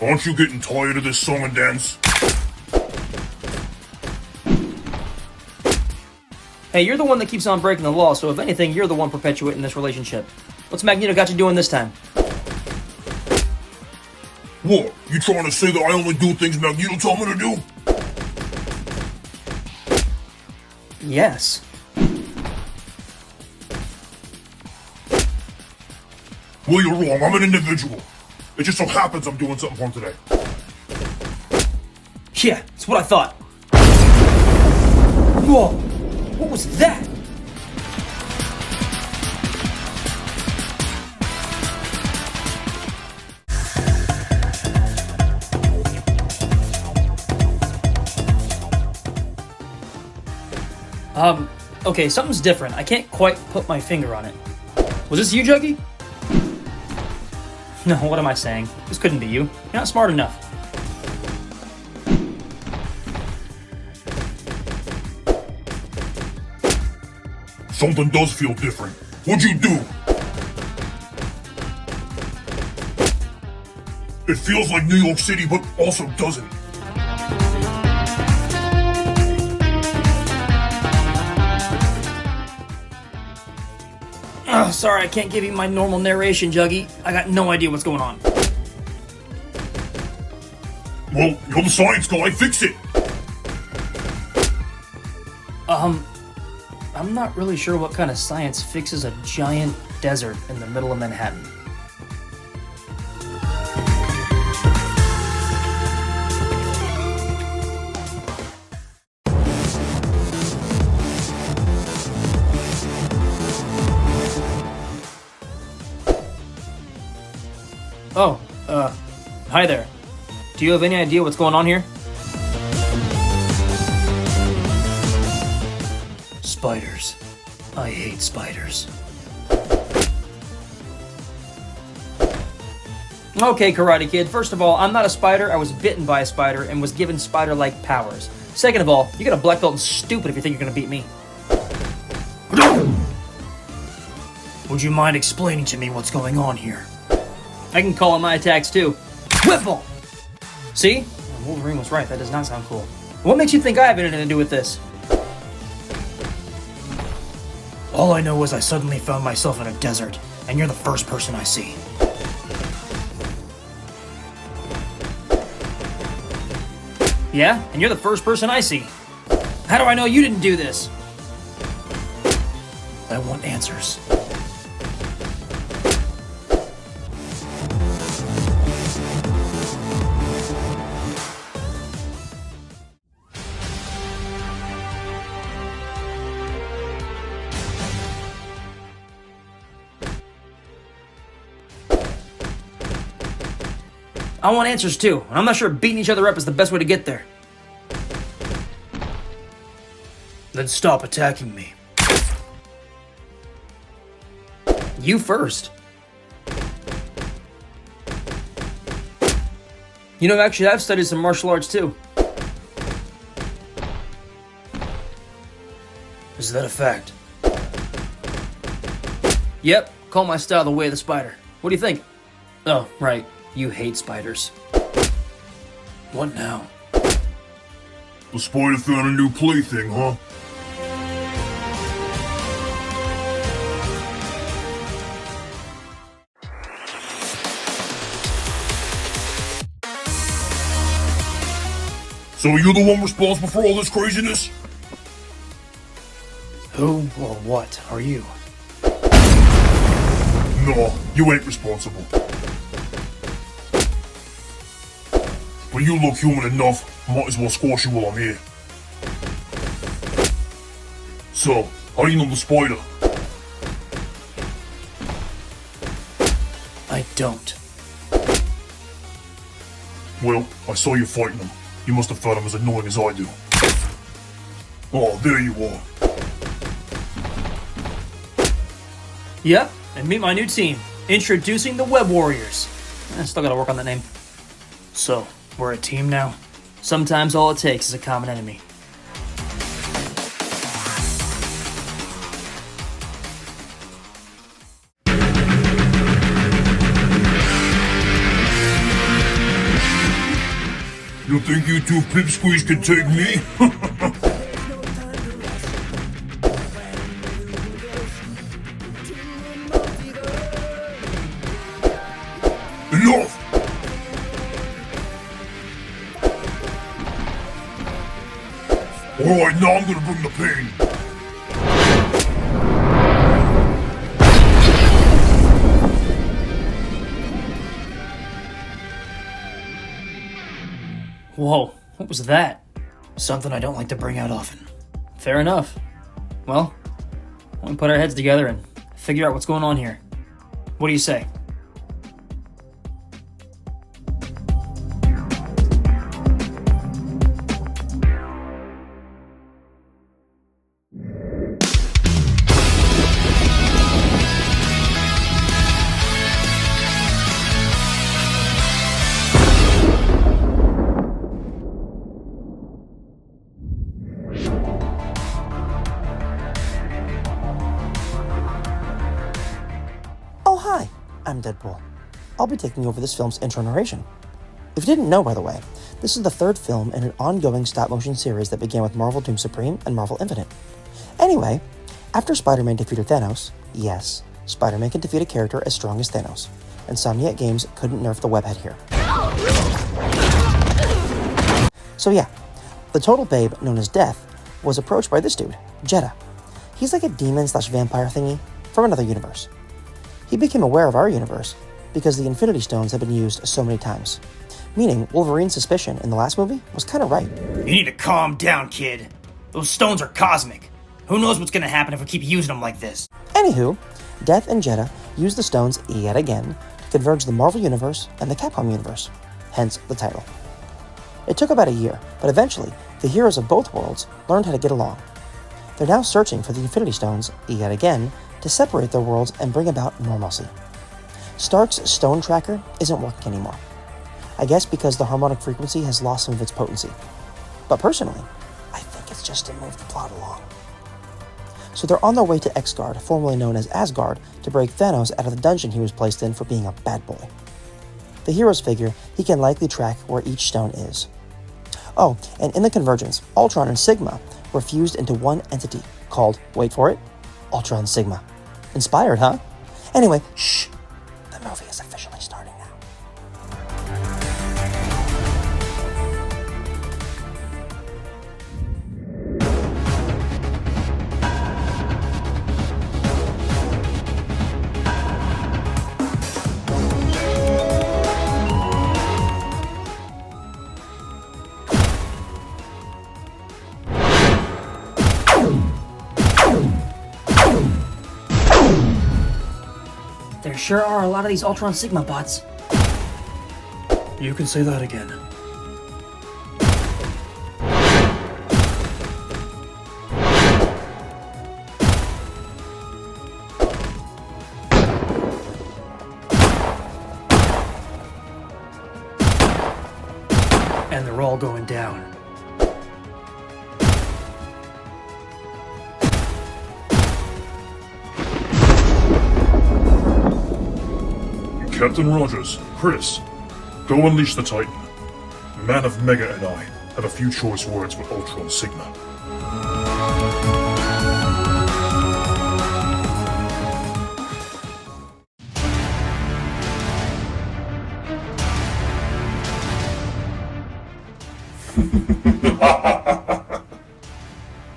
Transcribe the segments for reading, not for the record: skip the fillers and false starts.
Aren't you getting tired of this song and dance? Hey, you're the one that keeps on breaking the law, so if anything, you're the one perpetuating this relationship. What's Magneto got you doing this time? What? You trying to say that I only do things Magneto told me to do? Yes. Well, you're wrong. I'm an individual. It just so happens I'm doing something fun today. Yeah, that's what I thought. Whoa! What was that? Okay, something's different. I can't quite put my finger on it. Was this you, Juggy? No, what am I saying? This couldn't be you. You're not smart enough. Something does feel different. What'd you do? It feels like New York City, but also doesn't. Oh, sorry, I can't give you my normal narration, Juggy. I got no idea what's going on. Well, you're the science guy. Fix it. I'm not really sure what kind of science fixes a giant desert in the middle of Manhattan. Oh, hi there. Do you have any idea what's going on here? Spiders. I hate spiders. Okay, Karate Kid, first of all, I'm not a spider. I was bitten by a spider and was given spider-like powers. Second of all, you got a black belt and stupid if you think you're gonna beat me. Would you mind explaining to me what's going on here? I can call on my attacks too. Whipple! See? Wolverine was right, that does not sound cool. What makes you think I have anything to do with this? All I know is I suddenly found myself in a desert, and you're the first person I see. Yeah? And you're the first person I see. How do I know you didn't do this? I want answers. I want answers too, and I'm not sure beating each other up is the best way to get there. Then stop attacking me. You first. You know, actually, I've studied some martial arts too. Is that a fact? Yep, call my style the way of the spider. What do you think? Oh, right. You hate spiders. What now? The spider found a new plaything, huh? So you're the one responsible for all this craziness? Who or what are you? No, you ain't responsible. But you look human enough, might as well squash you while I'm here. So, how do you know the spider? I don't. Well, I saw you fighting him. You must have found him as annoying as I do. Oh, there you are. Yep, and meet my new team. Introducing the Web Warriors. I still gotta work on that name. So, we're a team now. Sometimes all it takes is a common enemy. You think you two pipsqueaks can take me? Enough! Alright, now I'm gonna bring the pain. Whoa, what was that? Something I don't like to bring out often. Fair enough. Well, why don't we put our heads together and figure out what's going on here? What do you say? Hi, I'm Deadpool. I'll be taking over this film's intro narration. If you didn't know, by the way, this is the third film in an ongoing stop-motion series that began with Marvel Doom Supreme and Marvel Infinite. Anyway, after Spider-Man defeated Thanos, yes, Spider-Man can defeat a character as strong as Thanos. Insomniac Games couldn't nerf the webhead here. So yeah, the total babe known as Death was approached by this dude, Jeddah. He's like a demon/vampire thingy from another universe. He became aware of our universe because the Infinity Stones have been used so many times, meaning Wolverine's suspicion in the last movie was kind of right. You need to calm down, kid. Those stones are cosmic. Who knows what's gonna happen if we keep using them like this? Anywho, Death and Jeddah used the stones yet again to converge the Marvel Universe and the Capcom Universe, hence the title. It took about a year, but eventually, the heroes of both worlds learned how to get along. They're now searching for the Infinity Stones yet again to separate their worlds and bring about normalcy. Stark's stone tracker isn't working anymore. I guess because the harmonic frequency has lost some of its potency. But personally, I think it's just to move the plot along. So they're on their way to Xgard, formerly known as Asgard, to break Thanos out of the dungeon he was placed in for being a bad boy. The heroes figure he can likely track where each stone is. Oh, and in the convergence, Ultron and Sigma were fused into one entity called, wait for it, Ultron Sigma. Inspired, huh? Anyway, shh. The movie is officially starting now. There sure are a lot of these Ultron Sigma bots. You can say that again. And they're all going down. Captain Rogers, Chris, go unleash the Titan. Man of Mega and I have a few choice words with Ultron Sigma.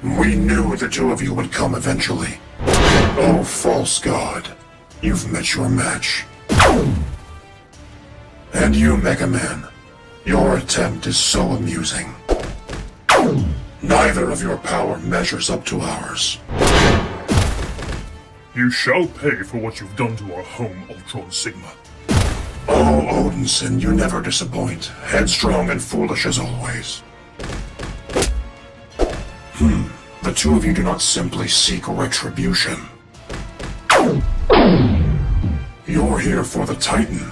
We knew the two of you would come eventually. Oh, false god. You've met your match. And you, Mega Man, your attempt is so amusing. Neither of your power measures up to ours. You shall pay for what you've done to our home, Ultron Sigma. Oh, Odinson, you never disappoint. Headstrong and foolish as always. The two of you do not simply seek retribution. You're here for the Titan.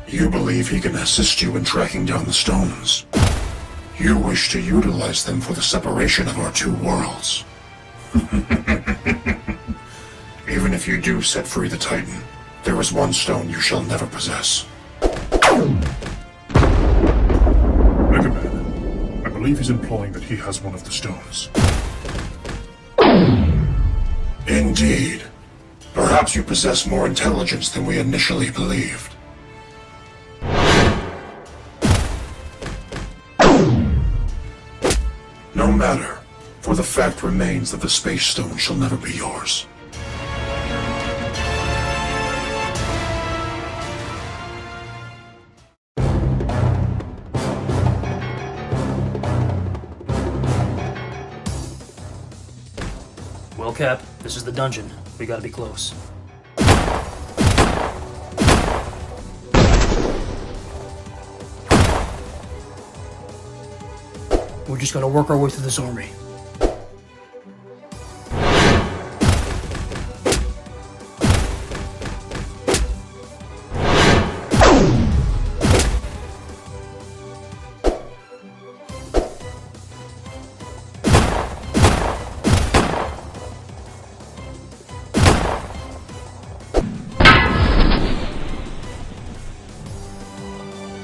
You believe he can assist you in tracking down the stones. You wish to utilize them for the separation of our two worlds. Even if you do set free the Titan, there is one stone you shall never possess. believe he's implying that he has one of the stones. Indeed. Perhaps you possess more intelligence than we initially believed. No matter, for the fact remains that the Space Stone shall never be yours. Well, Cap, this is the dungeon. We gotta be close. We're just gonna work our way through this army.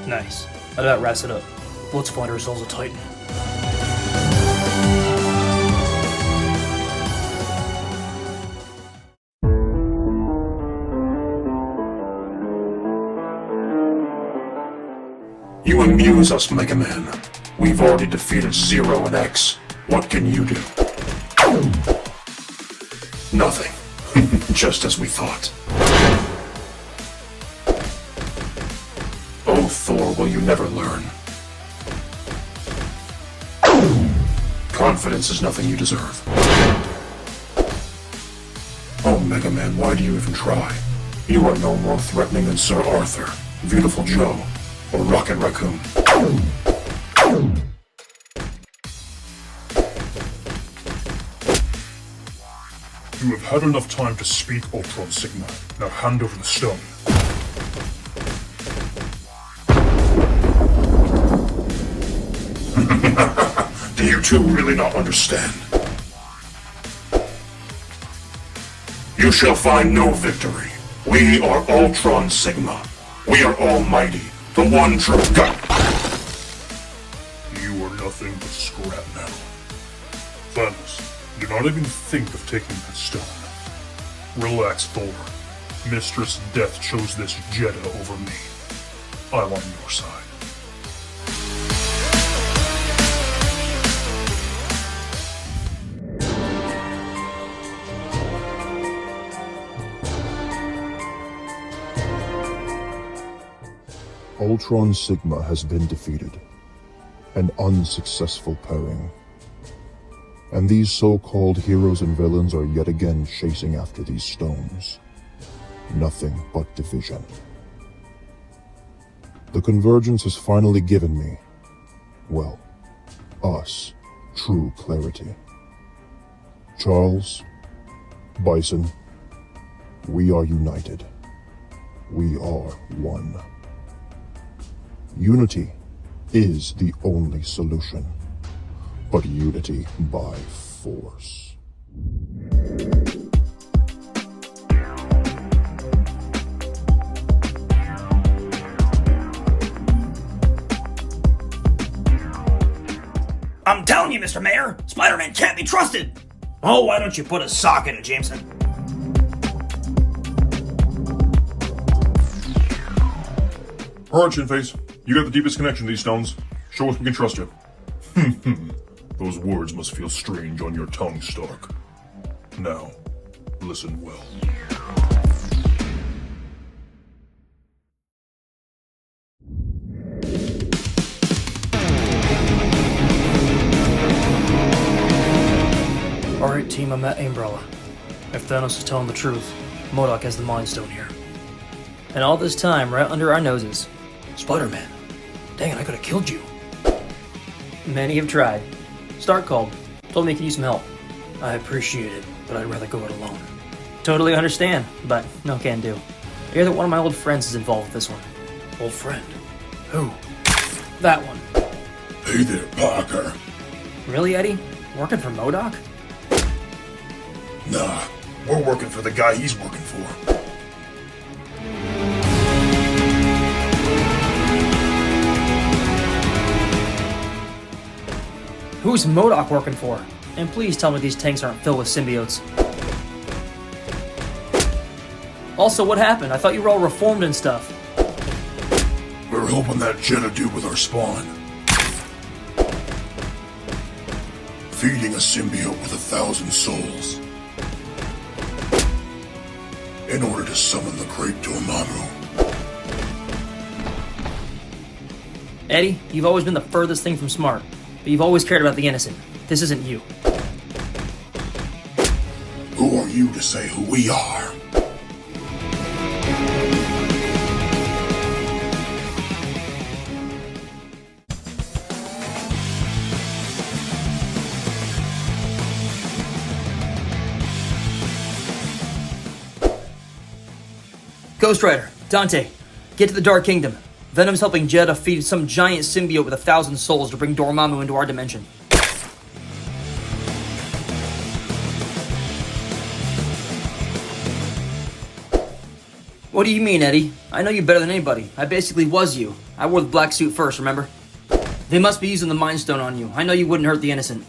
Nice. That about wraps it up. Let's find ourselves a Titan. You amuse us, Mega Man. We've already defeated Zero and X. What can you do? Nothing. Just as we thought. Oh, Thor, will you never learn? Confidence is nothing you deserve. Oh, Mega Man, why do you even try? You are no more threatening than Sir Arthur, Beautiful Joe, or Rocket Raccoon. You have had enough time to speak, Ultron Sigma. Now hand over the stone. Do you two really not understand? You shall find no victory. We are Ultron Sigma. We are almighty. The one true God. You are nothing but scrap metal. Thanos, do not even think of taking that stone. Relax, Thor. Mistress Death chose this Jeddah over me. I'm on your side. Ultron Sigma has been defeated. An unsuccessful pairing. And these so-called heroes and villains are yet again chasing after these stones. Nothing but division. The convergence has finally given me, well, us, true clarity. Charles, Bison, we are united. We are one. Unity is the only solution, but unity by force. I'm telling you, Mr. Mayor, Spider-Man can't be trusted! Oh, why don't you put a sock in it, Jameson? Alright, Shinface. You got the deepest connection to these stones. Show us we can trust you. Those words must feel strange on your tongue, Stark. Now, listen well. Alright, team, I'm at Umbrella. If Thanos is telling the truth, MODOK has the Mind Stone here. And all this time, right under our noses, Spider-Man. Dang it, I could have killed you. Many have tried. Stark called. Told me he could use some help. I appreciate it, but I'd rather go it alone. Totally understand, but no can do. I hear that one of my old friends is involved with this one. Old friend? Who? That one. Hey there, Parker. Really, Eddie? Working for MODOK? Nah, we're working for the guy he's working for. Who's MODOK working for? And please tell me these tanks aren't filled with symbiotes. Also, what happened? I thought you were all reformed and stuff. We're hoping that Jeddah do with our spawn. Feeding a symbiote with 1,000 souls. In order to summon the great Dormammu. Eddie, you've always been the furthest thing from smart, but you've always cared about the innocent. This isn't you. Who are you to say who we are? Ghost Rider, Dante, get to the Dark Kingdom. Venom's helping Jeddah feed some giant symbiote with 1,000 souls to bring Dormammu into our dimension. What do you mean, Eddie? I know you better than anybody. I basically was you. I wore the black suit first, remember? They must be using the Mind Stone on you. I know you wouldn't hurt the innocent.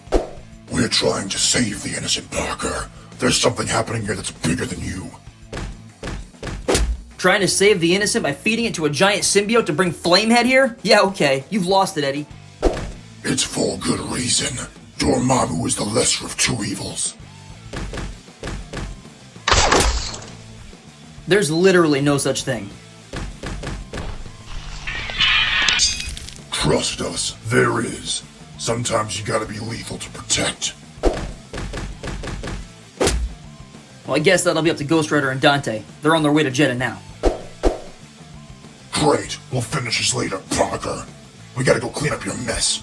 We're trying to save the innocent, Parker. There's something happening here that's bigger than you. Trying to save the innocent by feeding it to a giant symbiote to bring Flamehead here? Yeah, okay. You've lost it, Eddie. It's for good reason. Dormammu is the lesser of two evils. There's literally no such thing. Trust us, there is. Sometimes you gotta be lethal to protect. Well, I guess that'll be up to Ghost Rider and Dante. They're on their way to Jeddah now. Great, we'll finish this later, Parker. We gotta go clean up your mess.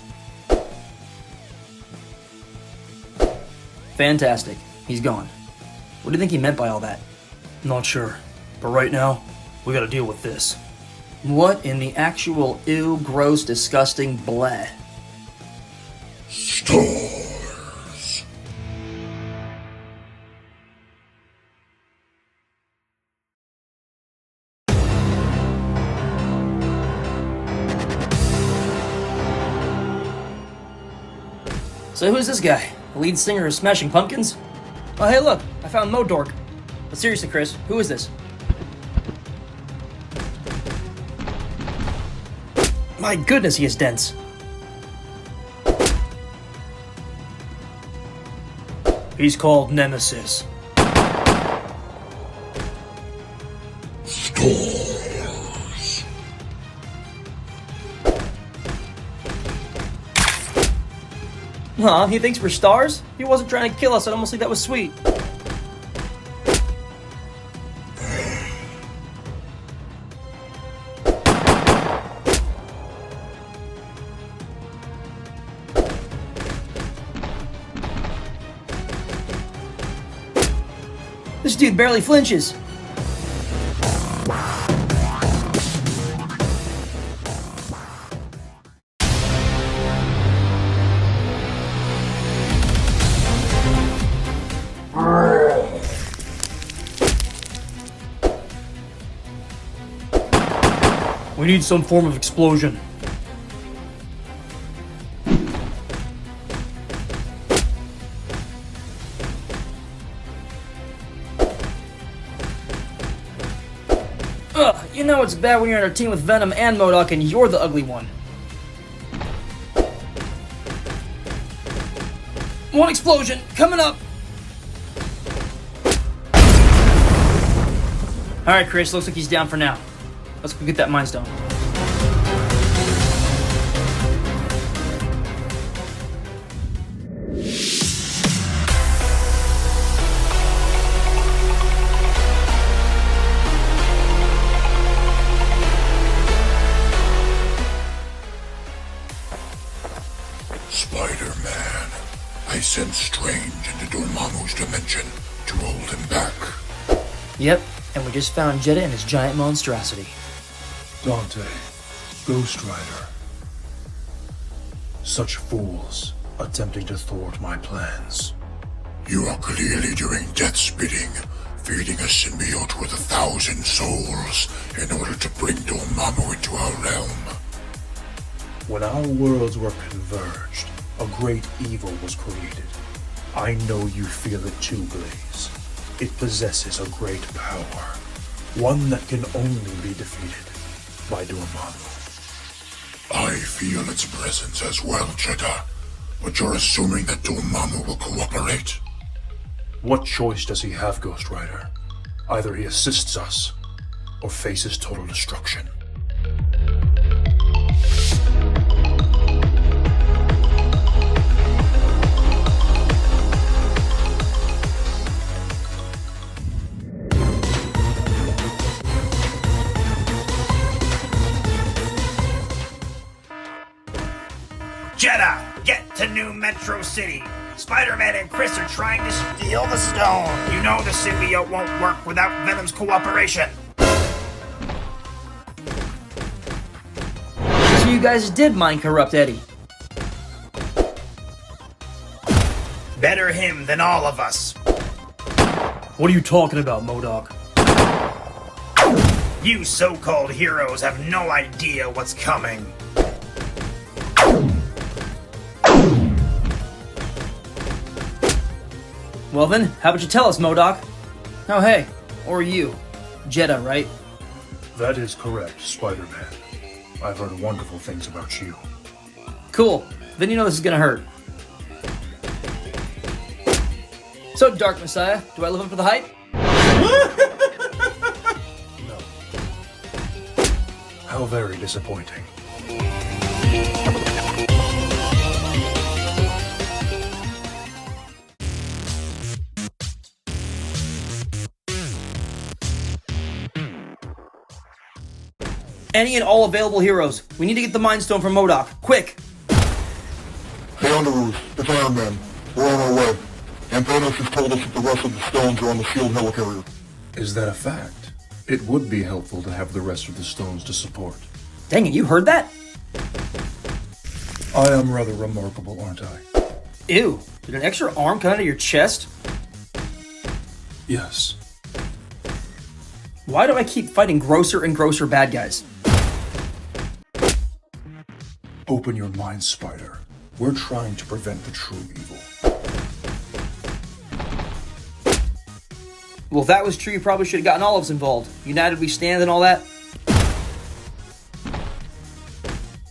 Fantastic. He's gone. What do you think he meant by all that? Not sure. But right now, we gotta deal with this. What in the actual ew, gross, disgusting bleh? Stars. So who's this guy? The lead singer of Smashing Pumpkins? Oh hey look, I found MODOK. But seriously, Chris, who is this? My goodness, he is dense. He's called Nemesis. Stars. Huh, he thinks we're stars? He wasn't trying to kill us, I'd almost think that was sweet. This dude barely flinches. We need some form of explosion. Ugh, you know it's bad when you're on a team with Venom and MODOK and you're the ugly one. One explosion, coming up! Alright Chris, looks like he's down for now. Let's go get that Mind Stone. Spider-Man, I sent Strange into Dormammu's dimension to hold him back. Yep, and we just found Jeddah and his giant monstrosity. Dante, Ghost Rider. Such fools attempting to thwart my plans. You are clearly doing death's bidding, feeding a symbiote with 1,000 souls in order to bring Dormammu into our realm. When our worlds were converged, A great evil was created. I know you feel it too, Blaze. It possesses a great power. One that can only be defeated by Dormammu. I feel its presence as well, Jeddah. But you're assuming that Dormammu will cooperate? What choice does he have, Ghost Rider? Either he assists us, or faces total destruction. Jeddah, get to New Metro City. Spider-Man and Chris are trying to steal the stone. You know the symbiote won't work without Venom's cooperation. So you guys did mind corrupt Eddie. Better him than all of us. What are you talking about, MODOK? You so-called heroes have no idea what's coming. Well then, how about you tell us, MODOK? Oh hey, or you. Jeddah, right? That is correct, Spider-Man. I've heard wonderful things about you. Cool. Then you know this is gonna hurt. So, Dark Messiah, do I live up to the hype? No. How very disappointing. Any and all available heroes. We need to get the Mind Stone from MODOK. Quick! Hey Underoos, it's Iron Man. We're on our way. And Thanos has told us that the rest of the stones are on the SHIELD helicarrier. Is that a fact? It would be helpful to have the rest of the stones to support. Dang it, you heard that? I am rather remarkable, aren't I? Ew, did an extra arm come out of your chest? Yes. Why do I keep fighting grosser and grosser bad guys? Open your mind, Spider. We're trying to prevent the true evil. Well, if that was true, you probably should have gotten all of us involved. United we stand and all that.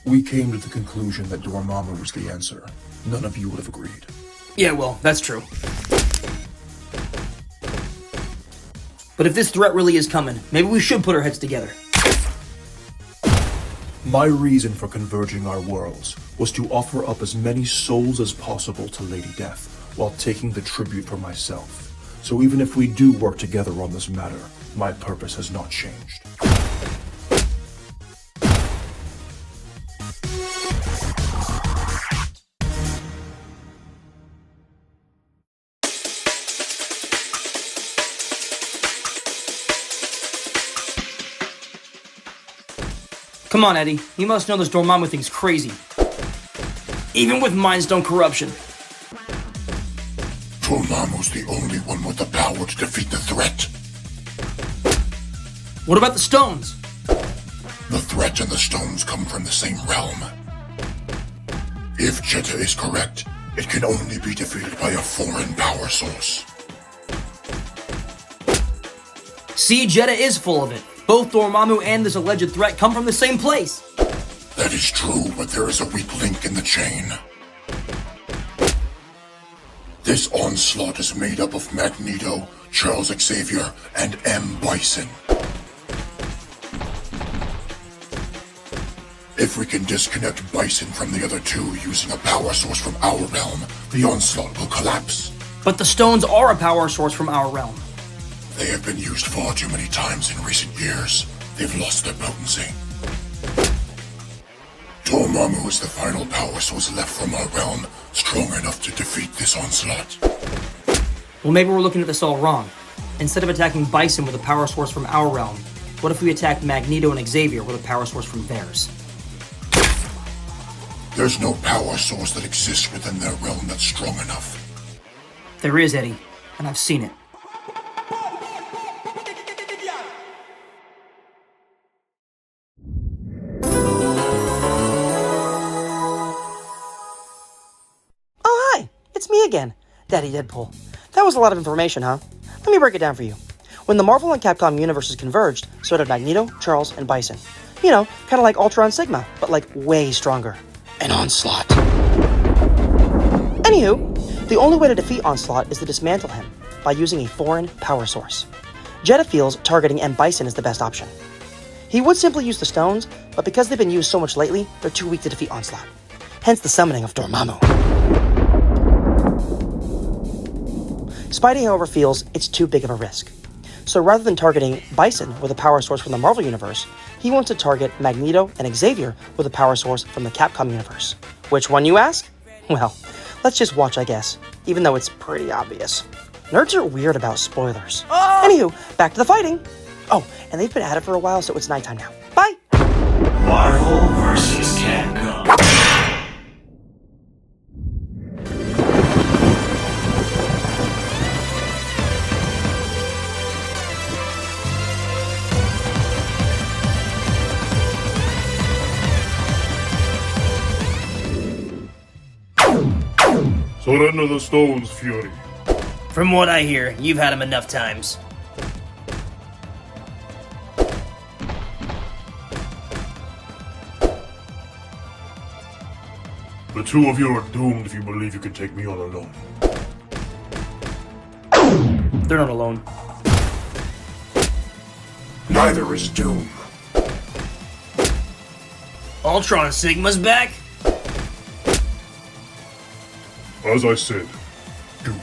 We came to the conclusion that Dormammu was the answer. None of you would have agreed. Yeah, well, that's true. But if this threat really is coming, maybe we should put our heads together. My reason for converging our worlds was to offer up as many souls as possible to Lady Death, while taking the tribute for myself. So even if we do work together on this matter, my purpose has not changed. Come on, Eddie. You must know this Dormammu thing's crazy. Even with Mind Stone corruption. Dormammu's the only one with the power to defeat the threat. What about the stones? The threat and the stones come from the same realm. If Jeddah is correct, it can only be defeated by a foreign power source. See, Jeddah is full of it. Both Dormammu and this alleged threat come from the same place. That is true, but there is a weak link in the chain. This Onslaught is made up of Magneto, Charles Xavier, and M. Bison. If we can disconnect Bison from the other two using a power source from our realm, the Onslaught will collapse. But the stones are a power source from our realm. They have been used far too many times in recent years. They've lost their potency. Dormammu is the final power source left from our realm, strong enough to defeat this Onslaught. Well, maybe we're looking at this all wrong. Instead of attacking Bison with a power source from our realm, what if we attacked Magneto and Xavier with a power source from theirs? There's no power source that exists within their realm that's strong enough. There is, Eddie, and I've seen it. again, Daddy Deadpool. That was a lot of information, huh? Let me break it down for you. When the Marvel and Capcom universes converged, so did Magneto, Charles, and Bison. You know, kind of like Ultron Sigma, but like way stronger. And Onslaught. Anywho, the only way to defeat Onslaught is to dismantle him by using a foreign power source. Jeddah feels targeting M. Bison is the best option. He would simply use the stones, but because they've been used so much lately, they're too weak to defeat Onslaught. Hence the summoning of Dormammu. Spidey, however, feels it's too big of a risk. So rather than targeting Bison with a power source from the Marvel Universe, he wants to target Magneto and Xavier with a power source from the Capcom Universe. Which one, you ask? Well, let's just watch, I guess, even though it's pretty obvious. Nerds are weird about spoilers. Anywho, back to the fighting. Oh, and they've been at it for a while, so it's nighttime now. Bye! Marvel vs. Capcom. Surrender the stones, Fury. From what I hear, you've had him enough times. The two of you are doomed if you believe you can take me on alone. They're not alone. Neither is Doom. Ultron Sigma's back? As I said, doomed.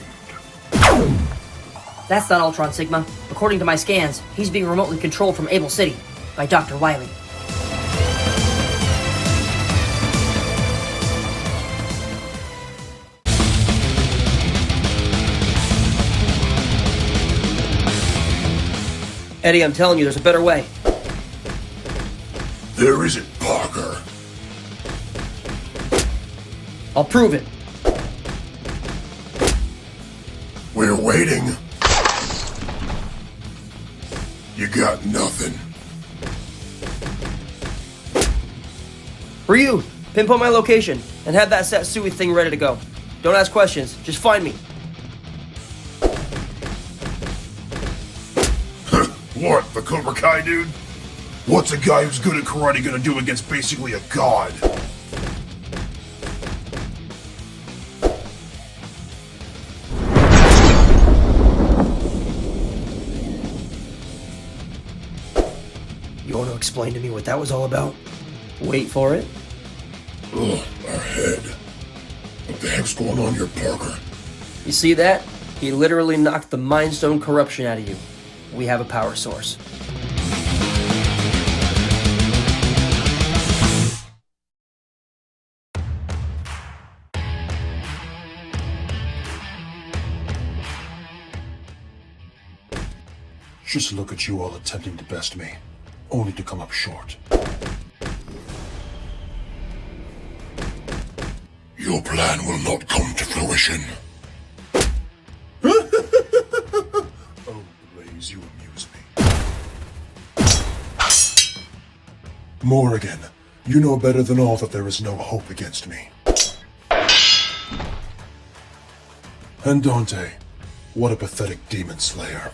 That's not Ultron Sigma. According to my scans, he's being remotely controlled from Able City by Dr. Wily. Eddie, I'm telling you, there's a better way. There isn't, Parker. I'll prove it. We're waiting. You got nothing. Ryu, pinpoint my location and have that Satsui thing ready to go. Don't ask questions, just find me. What, the Cobra Kai dude? What's a guy who's good at karate gonna do against basically a god? You want to explain to me what that was all about? Wait for it. Ugh, our head. What the heck's going on here, Parker? You see that? He literally knocked the Mind Stone corruption out of you. We have a power source. Just look at you all attempting to best me, only to come up short. Your plan will not come to fruition. Oh, Blaze, you amuse me. Morrigan, you know better than all that there is no hope against me. And Dante, what a pathetic demon slayer.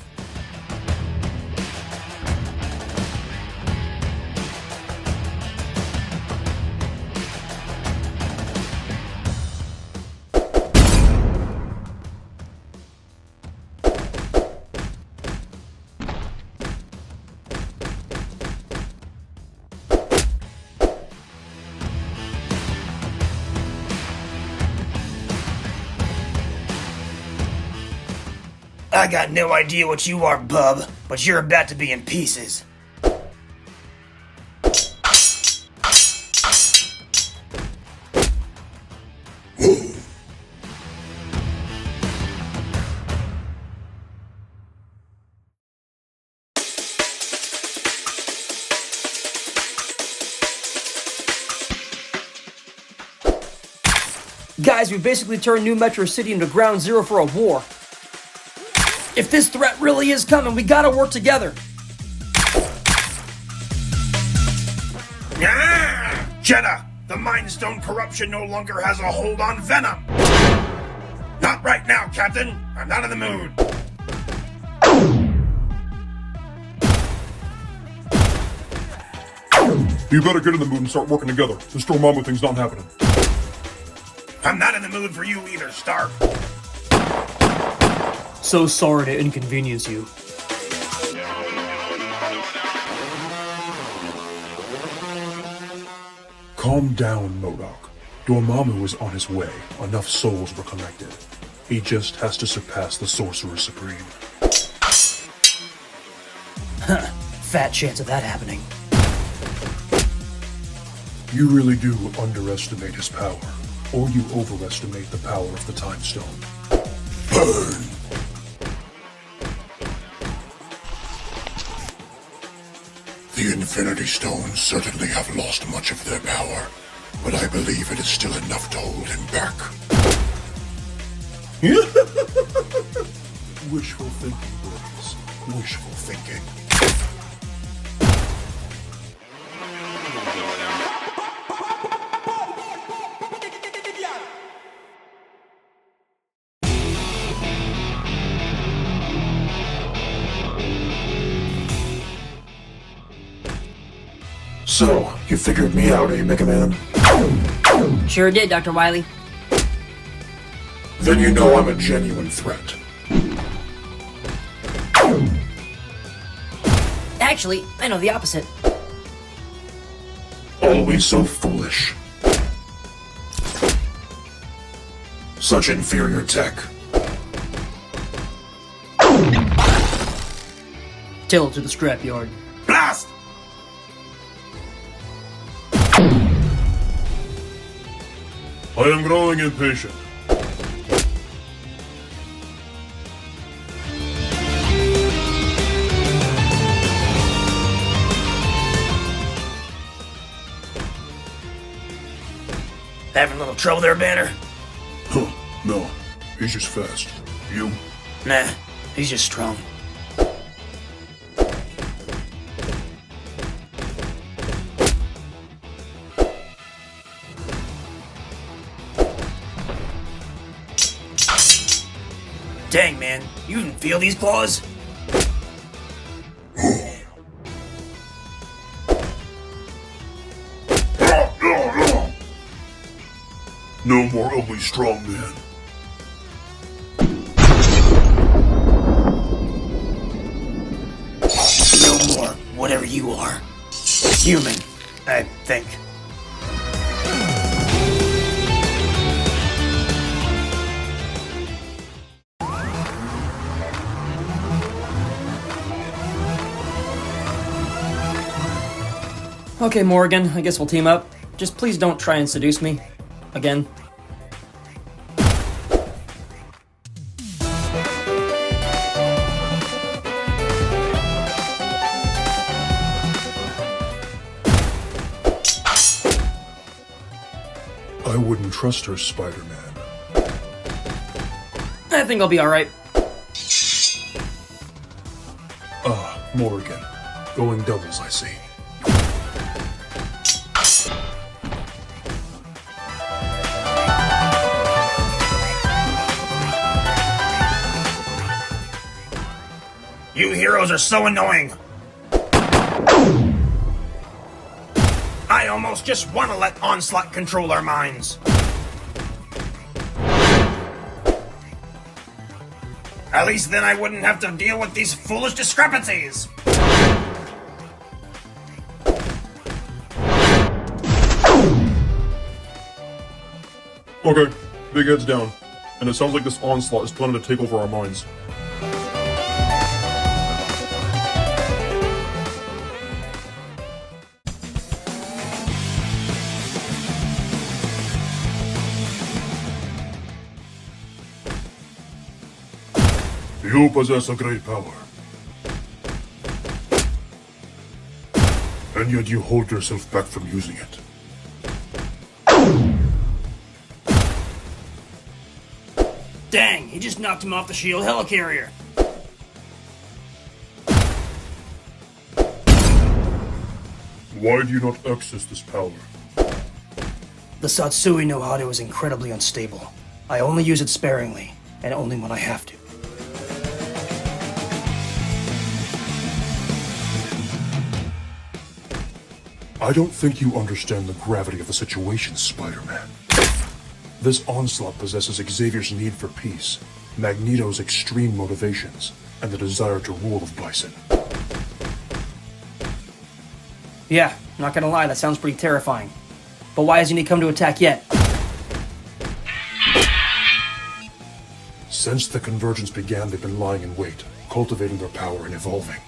I got no idea what you are, bub, but you're about to be in pieces. Guys, we basically turned New Metro City into ground zero for a war. If this threat really is coming, we gotta work together. Jeddah, the Mind Stone corruption no longer has a hold on Venom. Not Not right now, Captain. I'm not in the mood. You better get in the mood and start working together. This Dormammu thing's not happening. I'm not in the mood for you either, Stark. So sorry to inconvenience you. Calm down, MODOK. Dormammu is on his way. Enough souls were collected. He just has to surpass the Sorcerer Supreme. Fat chance of that happening. You really do underestimate his power, or you overestimate the power of the Time Stone. Burn! The Infinity Stones certainly have lost much of their power, but I believe it is still enough to hold him back. Wishful thinking, boys. Wishful thinking. So, you figured me out, eh, Mega Man? Sure did, Dr. Wily. Then you know I'm a genuine threat. Actually, I know the opposite. Always so foolish. Such inferior tech. Tail it to the scrapyard. Blast! I am growing impatient. Having a little trouble there, Banner? Huh, no. He's just fast. You? Nah, he's just strong. Dang, man. You even feel these claws? No more ugly strong man. No more, whatever you are. Human, I think. Okay, Morgan, I guess we'll team up. Just please don't try and seduce me. Again. I wouldn't trust her, Spider-Man. I think I'll be alright. Morgan. Going doubles, I see. You heroes are so annoying. I almost just want to let Onslaught control our minds. At least then I wouldn't have to deal with these foolish discrepancies. Okay, big heads down. And it sounds like this Onslaught is planning to take over our minds. You possess a great power. And yet you hold yourself back from using it. Dang, he just knocked him off the shield helicarrier. Why do you not access this power? The Satsui no Hado is incredibly unstable. I only use it sparingly. and only when I have to. I don't think you understand the gravity of the situation, Spider-Man. This Onslaught possesses Xavier's need for peace, Magneto's extreme motivations, and the desire to rule of Bison. Yeah, not gonna lie, that sounds pretty terrifying. But why hasn't he come to attack yet? Since the convergence began, they've been lying in wait, cultivating their power and evolving.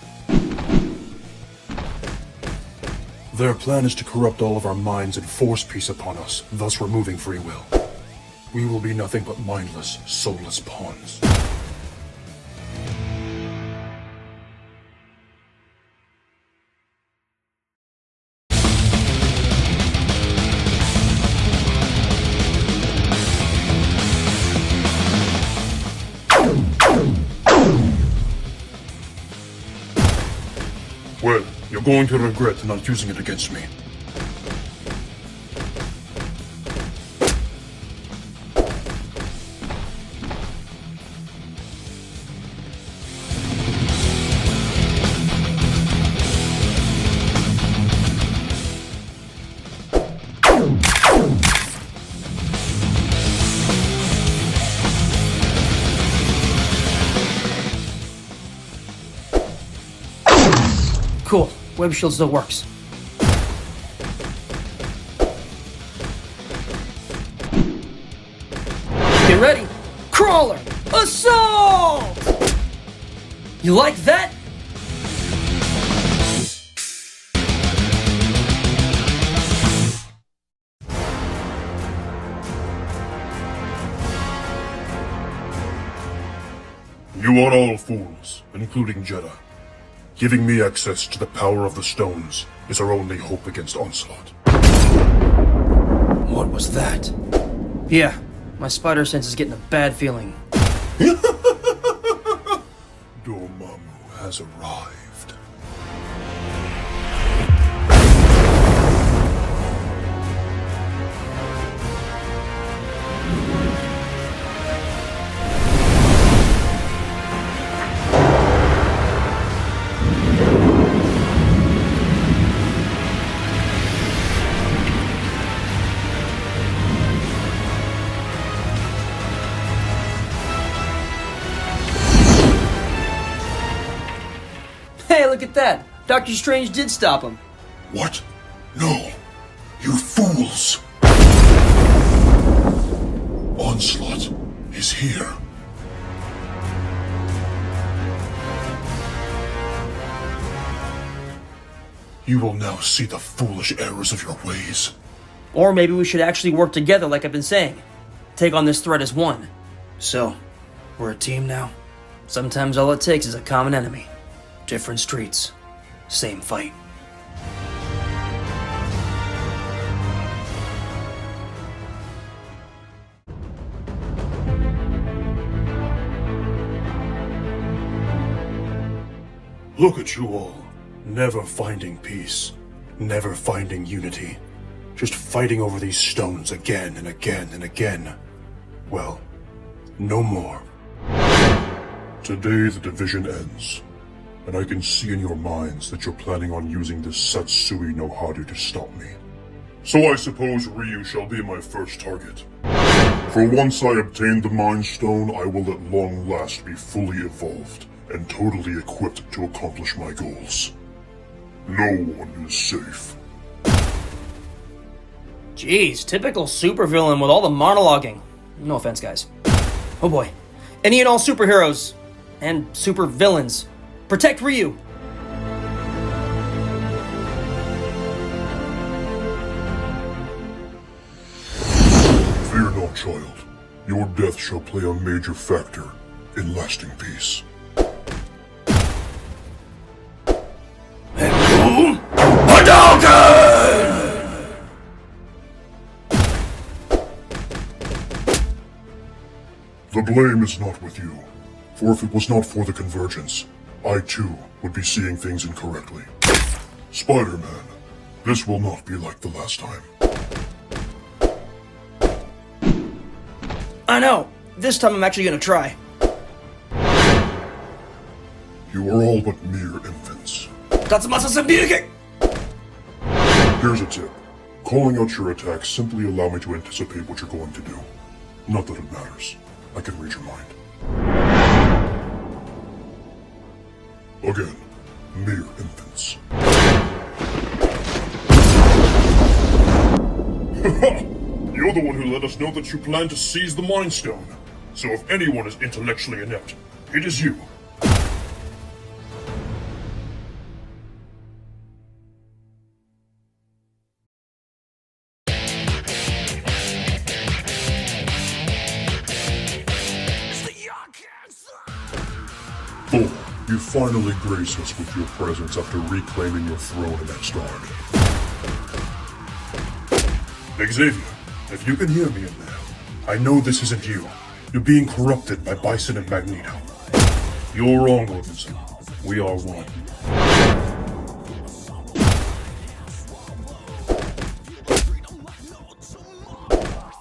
Their plan is to corrupt all of our minds and force peace upon us, thus removing free will. We will be nothing but mindless, soulless pawns. Well, you're going to regret not using it against me. Cool, web shield still works. Get ready! Crawler! Assault! You like that? You are all fools, including Jeddah. Giving me access to the power of the stones is our only hope against Onslaught. What was that? Yeah, my spider sense is getting a bad feeling. Dormammu has arrived. Hey, look at that! Doctor Strange did stop him. What? No. You fools! Onslaught is here. You will now see the foolish errors of your ways. Or maybe we should actually work together like I've been saying. Take on this threat as one. So, we're a team now? Sometimes all it takes is a common enemy. Different streets, same fight. Look at you all, never finding peace, never finding unity, just fighting over these stones again and again and again. Well, no more. Today the division ends. And I can see in your minds that you're planning on using this Satsui no Haru to stop me. So I suppose Ryu shall be my first target. For once I obtain the Mind Stone, I will at long last be fully evolved and totally equipped to accomplish my goals. No one is safe. Jeez, typical supervillain with all the monologuing. No offense, guys. Oh boy. Any and all superheroes and supervillains. Protect Ryu! Fear not, child. Your death shall play a major factor in lasting peace. The blame is not with you, for if it was not for the convergence, I too would be seeing things incorrectly. Spider-Man, this will not be like the last time. I know! this time I'm actually gonna try. You are all but mere infants. Here's a tip. Calling out your attacks simply allow me to anticipate what you're going to do. Not that it matters. I can read your mind. Again, mere infants. You're the one who let us know that you plan to seize the Mind Stone. So if anyone is intellectually inept, it is you. Thor, you finally grace us with your presence after reclaiming your throne in Asgard. Xavier, if you can hear me in there, I know this isn't you. You're being corrupted by Bison and Magneto. You're wrong, Robinson. We are one.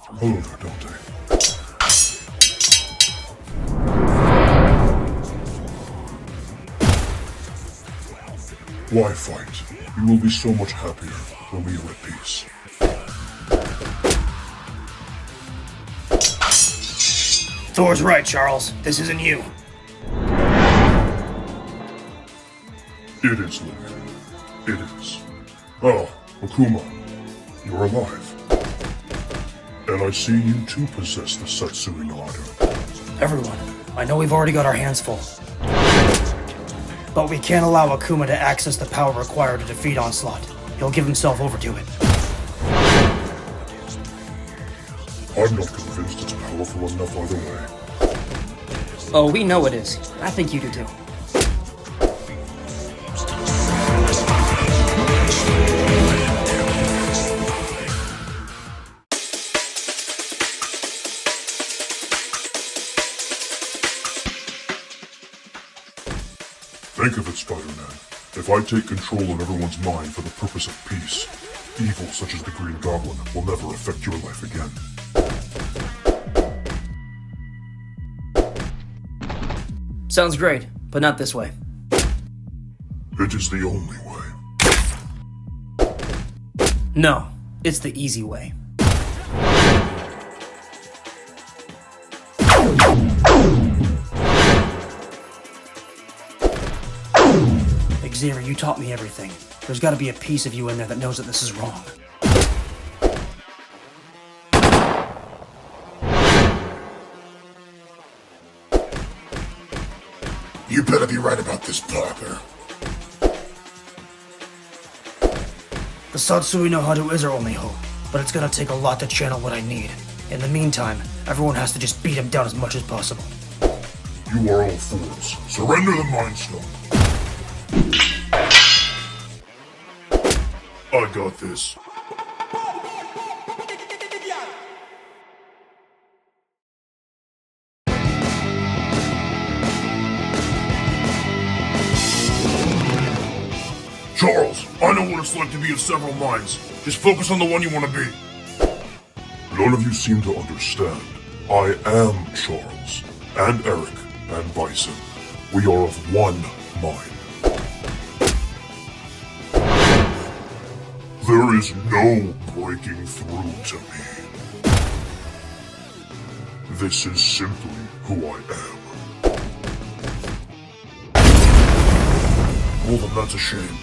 Hello there, Dante. Why fight? You will be so much happier when we are at peace. Thor's right, Charles. This isn't you. It is, Luke. It is. Oh, Akuma, you're alive. And I see you too possess the Satsui no Ado. Everyone, I know we've already got our hands full. But we can't allow Akuma to access the power required to defeat Onslaught. He'll give himself over to it. I'm not convinced it's powerful enough either way. Oh, we know it is. I think you do too. Think of it, Spider-Man. If I take control of everyone's mind for the purpose of peace, evil such as the Green Goblin will never affect your life again. Sounds great, but not this way. It is the only way. No, it's the easy way. Xavier, you taught me everything. There's gotta be a piece of you in there that knows that this is wrong. You better be right about this, Parker. The Satsui no Hado is our only hope, but it's gonna take a lot to channel what I need. In the meantime, everyone has to just beat him down as much as possible. You are all fools. Surrender the Mind Stone. I got this. Charles, I know what it's like to be in several minds. Just focus on the one you want to be. None of you seem to understand. I am Charles, and Eric, and Bison. We are of one mind. There is no breaking through to me. This is simply who I am. Well, then that's a shame.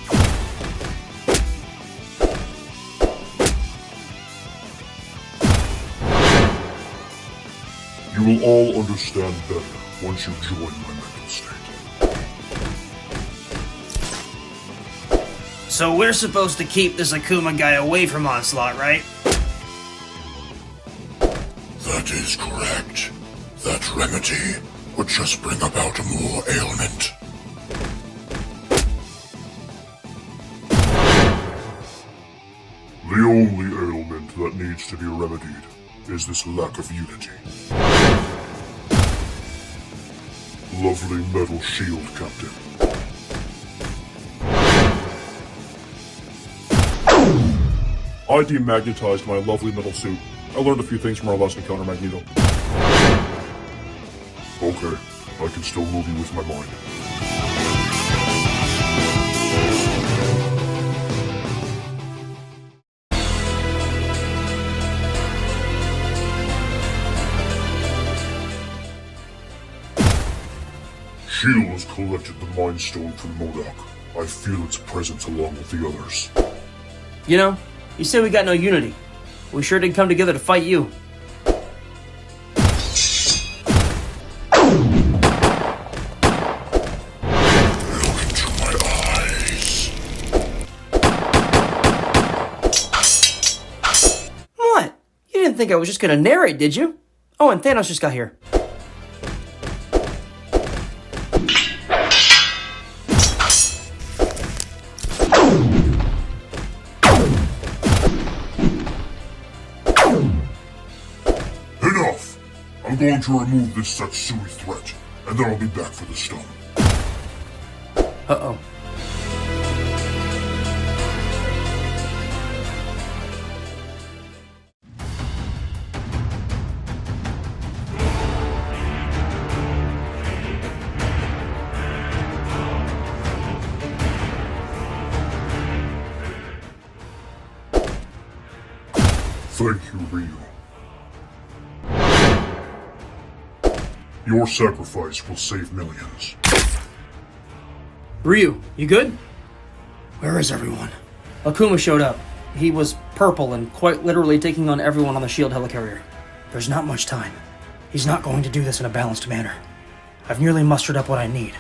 You will all understand better once you join my mental state. So we're supposed to keep this Akuma guy away from Onslaught, right? That is correct. That remedy would just bring about more ailment. The only ailment that needs to be remedied is this lack of unity. Lovely metal shield, Captain. I demagnetized my lovely metal suit. I learned a few things from our last encounter, Magneto. Okay, I can still move you with my mind. Shield has collected the Mind Stone from MODOK. I feel its presence along with the others. You know, you say we got no unity. We sure did come together to fight you. Look into my eyes. What? You didn't think I was just gonna narrate, did you? Oh, and Thanos just got here. Enough! I'm going to remove this Satsui threat, and then I'll be back for the stone. Uh-oh. Thank you, Ryu. Your sacrifice will save millions. Ryu, you good? Where is everyone? Akuma showed up. He was purple and quite literally taking on everyone on the shield helicarrier. There's not much time. He's not going to do this in a balanced manner. I've nearly mustered up what I need.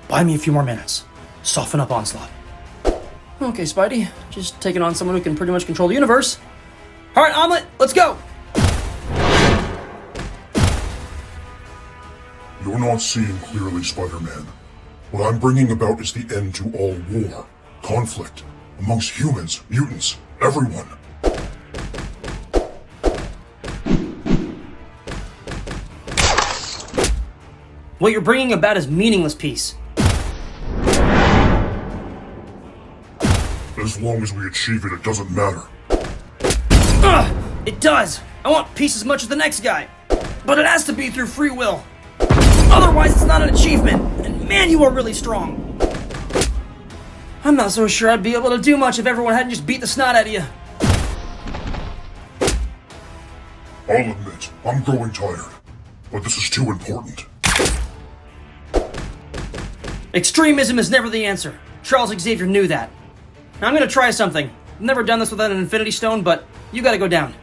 Buy me a few more minutes. Soften up Onslaught. Okay, Spidey. Just taking on someone who can pretty much control the universe. Alright, Omelet, let's go! You're not seeing clearly, Spider-Man. What I'm bringing about is the end to all war, conflict, amongst humans, mutants, everyone. What you're bringing about is meaningless peace. As long as we achieve it, it doesn't matter. Ugh! It does! I want peace as much as the next guy. But it has to be through free will. Otherwise, it's not an achievement. And man, you are really strong. I'm not so sure I'd be able to do much if everyone hadn't just beat the snot out of you. I'll admit, I'm growing tired. But this is too important. Extremism is never the answer. Charles Xavier knew that. Now I'm gonna try something. I've never done this without an Infinity Stone, but you gotta go down.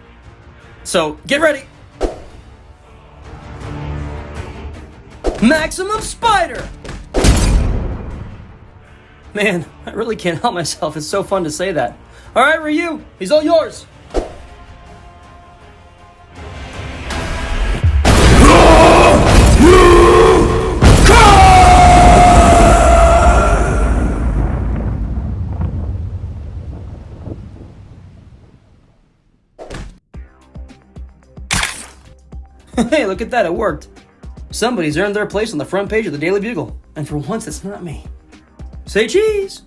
So, get ready! Maximum Spider! Man, I really can't help myself. It's so fun to say that. Alright, Ryu, he's all yours! Hey, look at that, it worked. Somebody's earned their place on the front page of the Daily Bugle. And for once, it's not me. Say cheese!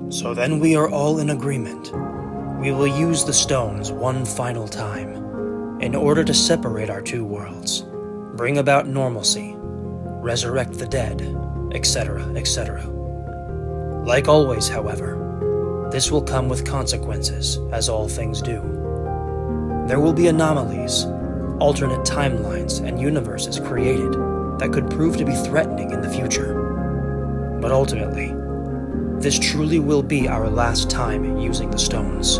So then we are all in agreement. We will use the stones one final time in order to separate our two worlds, bring about normalcy, resurrect the dead, etc., etc. Like always, however, this will come with consequences, as all things do. There will be anomalies, alternate timelines, and universes created that could prove to be threatening in the future. But ultimately, this truly will be our last time using the stones,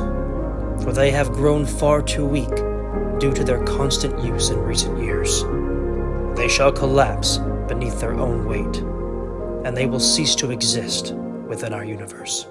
for they have grown far too weak due to their constant use in recent years. They shall collapse beneath their own weight, and they will cease to exist within our universe.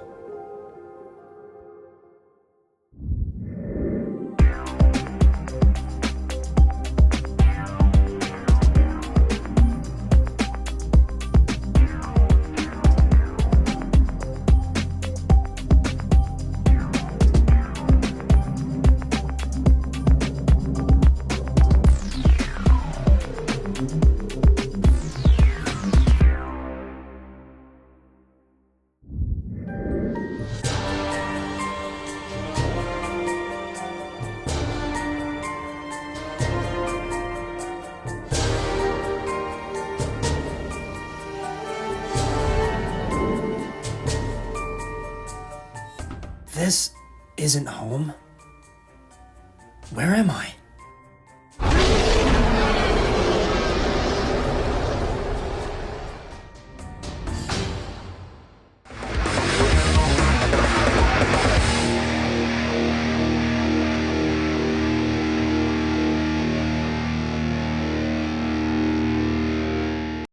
This isn't home. Where am I?